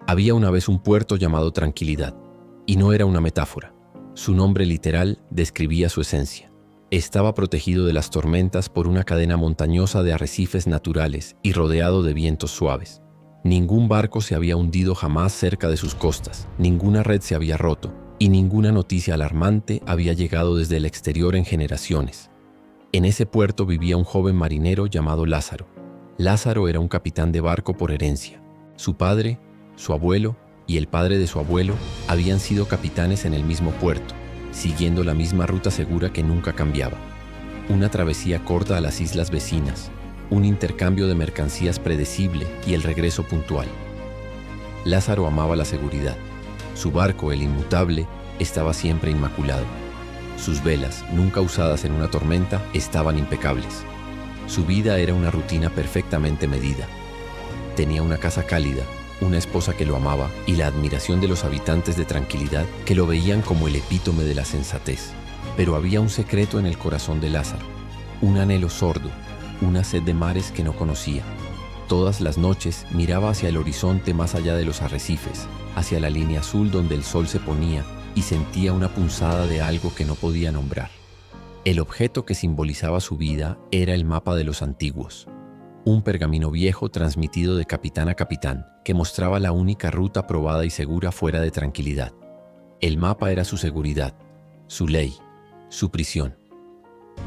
Había una vez un puerto llamado Tranquilidad, y no era una metáfora. Su nombre literal describía su esencia. Estaba protegido de las tormentas por una cadena montañosa de arrecifes naturales y rodeado de vientos suaves. Ningún barco se había hundido jamás cerca de sus costas, ninguna red se había roto, y ninguna noticia alarmante había llegado desde el exterior en generaciones. En ese puerto vivía un joven marinero llamado Lázaro. Lázaro era un capitán de barco por herencia. Su padre, su abuelo y el padre de su abuelo habían sido capitanes en el mismo puerto, siguiendo la misma ruta segura que nunca cambiaba. Una travesía corta a las islas vecinas, un intercambio de mercancías predecible y el regreso puntual. Lázaro amaba la seguridad. Su barco, el Inmutable, estaba siempre inmaculado. Sus velas, nunca usadas en una tormenta, estaban impecables. Su vida era una rutina perfectamente medida. Tenía una casa cálida, una esposa que lo amaba y la admiración de los habitantes de Tranquilidad que lo veían como el epítome de la sensatez. Pero había un secreto en el corazón de Lázaro, un anhelo sordo, una sed de mares que no conocía. Todas las noches miraba hacia el horizonte más allá de los arrecifes, hacia la línea azul donde el sol se ponía y sentía una punzada de algo que no podía nombrar. El objeto que simbolizaba su vida era el mapa de los antiguos. Un pergamino viejo transmitido de capitán a capitán que mostraba la única ruta probada y segura fuera de Tranquilidad. El mapa era su seguridad, su ley, su prisión.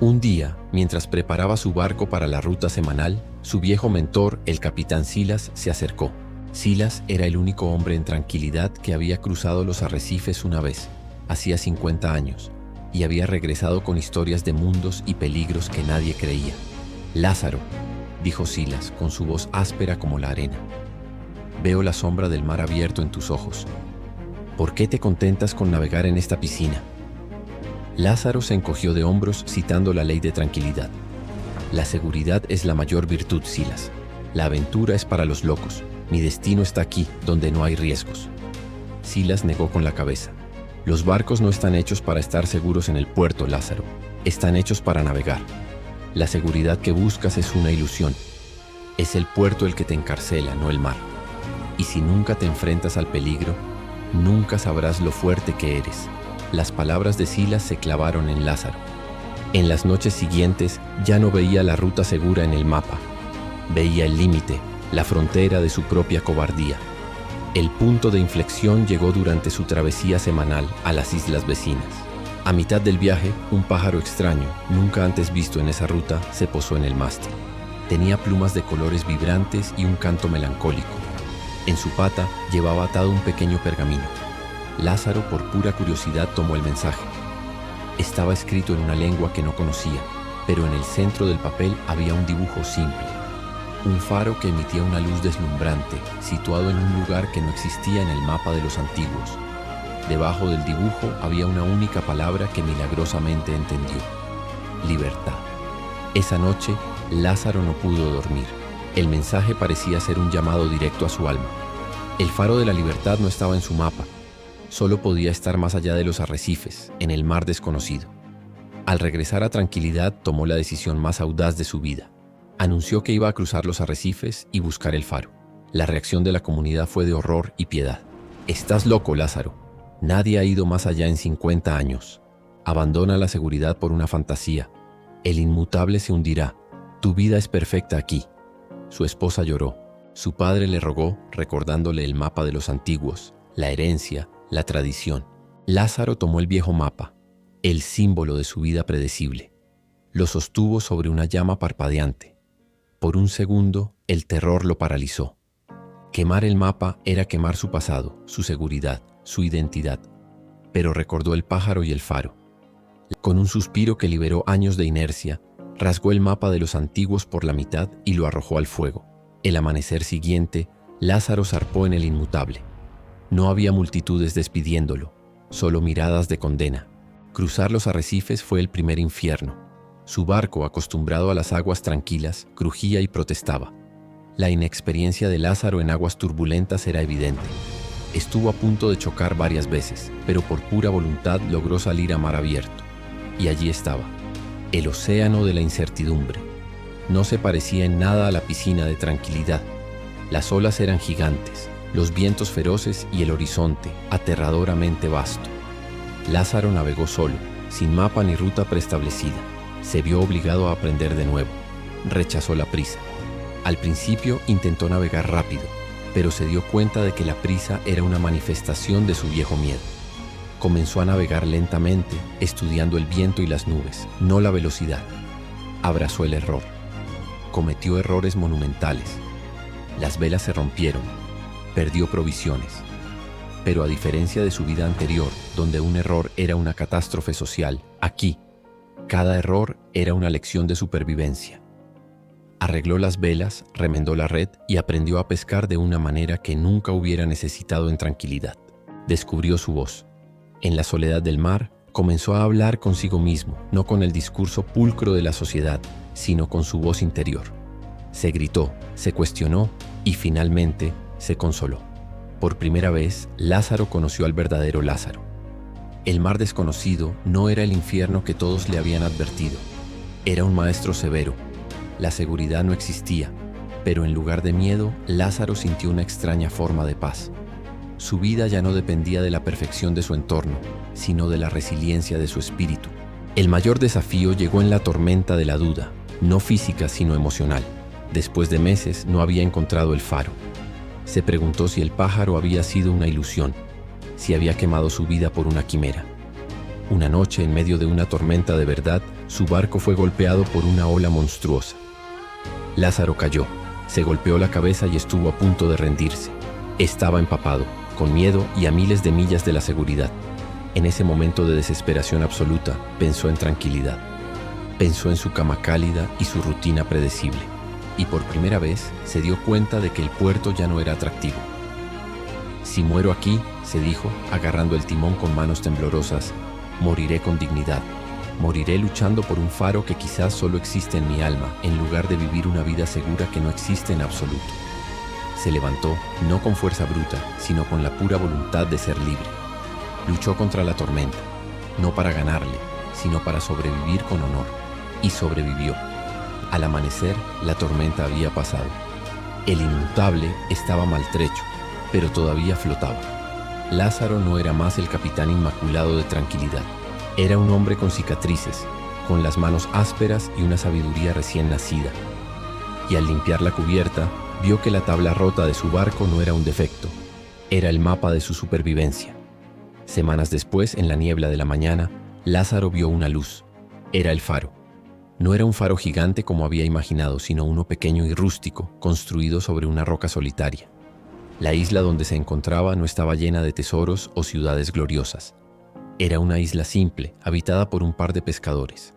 Un día, mientras preparaba su barco para la ruta semanal, su viejo mentor, el capitán Silas, se acercó. Silas era el único hombre en Tranquilidad que había cruzado los arrecifes una vez, hacía 50 años, y había regresado con historias de mundos y peligros que nadie creía. «Lázaro», dijo Silas con su voz áspera como la arena, «veo la sombra del mar abierto en tus ojos. ¿Por qué te contentas con navegar en esta piscina?» Lázaro se encogió de hombros citando la ley de Tranquilidad. «La seguridad es la mayor virtud, Silas. La aventura es para los locos. Mi destino está aquí, donde no hay riesgos». Silas negó con la cabeza. «Los barcos no están hechos para estar seguros en el puerto, Lázaro. Están hechos para navegar. La seguridad que buscas es una ilusión. Es el puerto el que te encarcela, no el mar. Y si nunca te enfrentas al peligro, nunca sabrás lo fuerte que eres». Las palabras de Silas se clavaron en Lázaro. En las noches siguientes ya no veía la ruta segura en el mapa. Veía el límite, la frontera de su propia cobardía. El punto de inflexión llegó durante su travesía semanal a las islas vecinas. A mitad del viaje, un pájaro extraño, nunca antes visto en esa ruta, se posó en el mástil. Tenía plumas de colores vibrantes y un canto melancólico. En su pata llevaba atado un pequeño pergamino. Lázaro, por pura curiosidad, tomó el mensaje. Estaba escrito en una lengua que no conocía, pero en el centro del papel había un dibujo simple. Un faro que emitía una luz deslumbrante, situado en un lugar que no existía en el mapa de los antiguos. Debajo del dibujo había una única palabra que milagrosamente entendió: libertad. Esa noche, Lázaro no pudo dormir. El mensaje parecía ser un llamado directo a su alma. El faro de la libertad no estaba en su mapa. Solo podía estar más allá de los arrecifes, en el mar desconocido. Al regresar a Tranquilidad, tomó la decisión más audaz de su vida. Anunció que iba a cruzar los arrecifes y buscar el faro. La reacción de la comunidad fue de horror y piedad. «Estás loco, Lázaro. Nadie ha ido más allá en 50 años. Abandona la seguridad por una fantasía. El Inmutable se hundirá. Tu vida es perfecta aquí». Su esposa lloró. Su padre le rogó, recordándole el mapa de los antiguos, la herencia, la tradición. Lázaro tomó el viejo mapa, el símbolo de su vida predecible. Lo sostuvo sobre una llama parpadeante. Por un segundo, el terror lo paralizó. Quemar el mapa era quemar su pasado, su seguridad, su identidad. Pero recordó el pájaro y el faro. Con un suspiro que liberó años de inercia, rasgó el mapa de los antiguos por la mitad y lo arrojó al fuego. El amanecer siguiente, Lázaro zarpó en el Inmutable. No había multitudes despidiéndolo, solo miradas de condena. Cruzar los arrecifes fue el primer infierno. Su barco, acostumbrado a las aguas tranquilas, crujía y protestaba. La inexperiencia de Lázaro en aguas turbulentas era evidente. Estuvo a punto de chocar varias veces, pero por pura voluntad logró salir a mar abierto. Y allí estaba, el océano de la incertidumbre. No se parecía en nada a la piscina de Tranquilidad. Las olas eran gigantes, los vientos feroces y el horizonte aterradoramente vasto. Lázaro navegó solo, sin mapa ni ruta preestablecida. Se vio obligado a aprender de nuevo. Rechazó la prisa. Al principio intentó navegar rápido, pero se dio cuenta de que la prisa era una manifestación de su viejo miedo. Comenzó a navegar lentamente, estudiando el viento y las nubes, no la velocidad. Abrazó el error. Cometió errores monumentales. Las velas se rompieron. Perdió provisiones. Pero a diferencia de su vida anterior, donde un error era una catástrofe social, aquí, cada error era una lección de supervivencia. Arregló las velas, remendó la red y aprendió a pescar de una manera que nunca hubiera necesitado en tranquilidad. Descubrió su voz. En la soledad del mar, comenzó a hablar consigo mismo, no con el discurso pulcro de la sociedad, sino con su voz interior. Se gritó, se cuestionó y finalmente se consoló. Por primera vez, Lázaro conoció al verdadero Lázaro. El mar desconocido no era el infierno que todos le habían advertido. Era un maestro severo. La seguridad no existía, pero en lugar de miedo, Lázaro sintió una extraña forma de paz. Su vida ya no dependía de la perfección de su entorno, sino de la resiliencia de su espíritu. El mayor desafío llegó en la tormenta de la duda, no física sino emocional. Después de meses no había encontrado el faro. Se preguntó si el pájaro había sido una ilusión, si había quemado su vida por una quimera. Una noche, en medio de una tormenta de verdad, su barco fue golpeado por una ola monstruosa. Lázaro cayó, se golpeó la cabeza y estuvo a punto de rendirse. Estaba empapado, con miedo y a miles de millas de la seguridad. En ese momento de desesperación absoluta, pensó en tranquilidad. Pensó en su cama cálida y su rutina predecible. Y por primera vez se dio cuenta de que el puerto ya no era atractivo. Si muero aquí, se dijo, agarrando el timón con manos temblorosas, moriré con dignidad. Moriré luchando por un faro que quizás solo existe en mi alma, en lugar de vivir una vida segura que no existe en absoluto. Se levantó, no con fuerza bruta, sino con la pura voluntad de ser libre. Luchó contra la tormenta, no para ganarle, sino para sobrevivir con honor. Y sobrevivió. Al amanecer, la tormenta había pasado. El inmutable estaba maltrecho, pero todavía flotaba. Lázaro no era más el capitán inmaculado de tranquilidad. Era un hombre con cicatrices, con las manos ásperas y una sabiduría recién nacida. Y al limpiar la cubierta, vio que la tabla rota de su barco no era un defecto, era el mapa de su supervivencia. Semanas después, en la niebla de la mañana, Lázaro vio una luz. Era el faro. No era un faro gigante como había imaginado, sino uno pequeño y rústico, construido sobre una roca solitaria. La isla donde se encontraba no estaba llena de tesoros o ciudades gloriosas. Era una isla simple, habitada por un par de pescadores.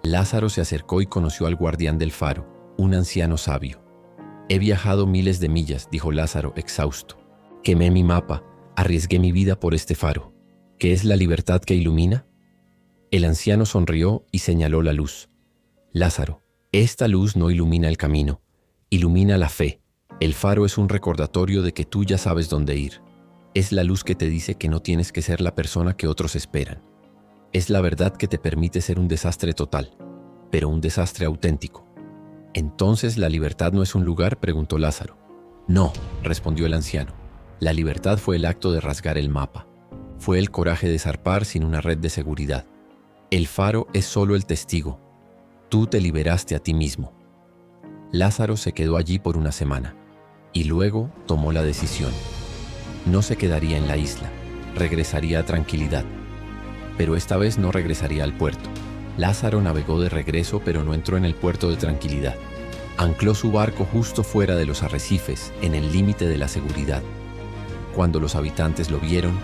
Lázaro se acercó y conoció al guardián del faro, un anciano sabio. «He viajado miles de millas», dijo Lázaro, exhausto. «Quemé mi mapa, arriesgué mi vida por este faro. ¿Qué es la libertad que ilumina?» El anciano sonrió y señaló la luz. «Lázaro, esta luz no ilumina el camino, ilumina la fe. El faro es un recordatorio de que tú ya sabes dónde ir. Es la luz que te dice que no tienes que ser la persona que otros esperan. Es la verdad que te permite ser un desastre total, pero un desastre auténtico». «¿Entonces la libertad no es un lugar?», preguntó Lázaro. «No», respondió el anciano. «La libertad fue el acto de rasgar el mapa. Fue el coraje de zarpar sin una red de seguridad. El faro es solo el testigo. Tú te liberaste a ti mismo». Lázaro se quedó allí por una semana y luego tomó la decisión. No se quedaría en la isla, regresaría a tranquilidad. Pero esta vez no regresaría al puerto. Lázaro navegó de regreso, pero no entró en el puerto de tranquilidad. Ancló su barco justo fuera de los arrecifes, en el límite de la seguridad. Cuando los habitantes lo vieron,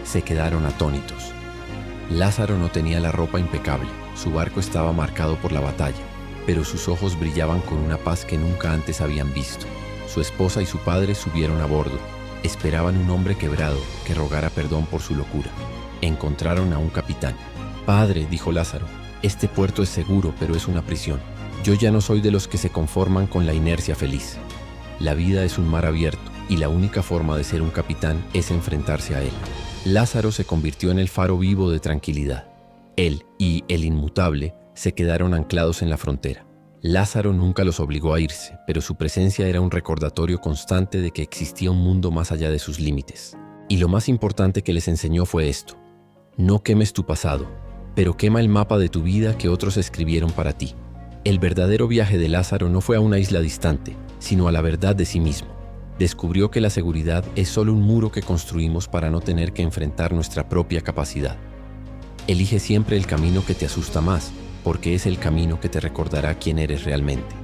se quedaron atónitos. Lázaro no tenía la ropa impecable, su barco estaba marcado por la batalla, pero sus ojos brillaban con una paz que nunca antes habían visto. Su esposa y su padre subieron a bordo. Esperaban un hombre quebrado que rogara perdón por su locura. Encontraron a un capitán. «Padre», dijo Lázaro, «este puerto es seguro, pero es una prisión. Yo ya no soy de los que se conforman con la inercia feliz. La vida es un mar abierto, y la única forma de ser un capitán es enfrentarse a él». Lázaro se convirtió en el faro vivo de tranquilidad. Él y el inmutable se quedaron anclados en la frontera. Lázaro nunca los obligó a irse, pero su presencia era un recordatorio constante de que existía un mundo más allá de sus límites. Y lo más importante que les enseñó fue esto: no quemes tu pasado, pero quema el mapa de tu vida que otros escribieron para ti. El verdadero viaje de Lázaro no fue a una isla distante, sino a la verdad de sí mismo. Descubrió que la seguridad es solo un muro que construimos para no tener que enfrentar nuestra propia capacidad. Elige siempre el camino que te asusta más, porque es el camino que te recordará quién eres realmente.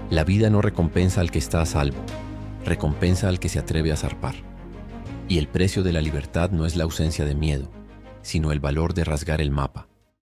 La vida no recompensa al que está a salvo, recompensa al que se atreve a zarpar. Y el precio de la libertad no es la ausencia de miedo, sino el valor de rasgar el mapa,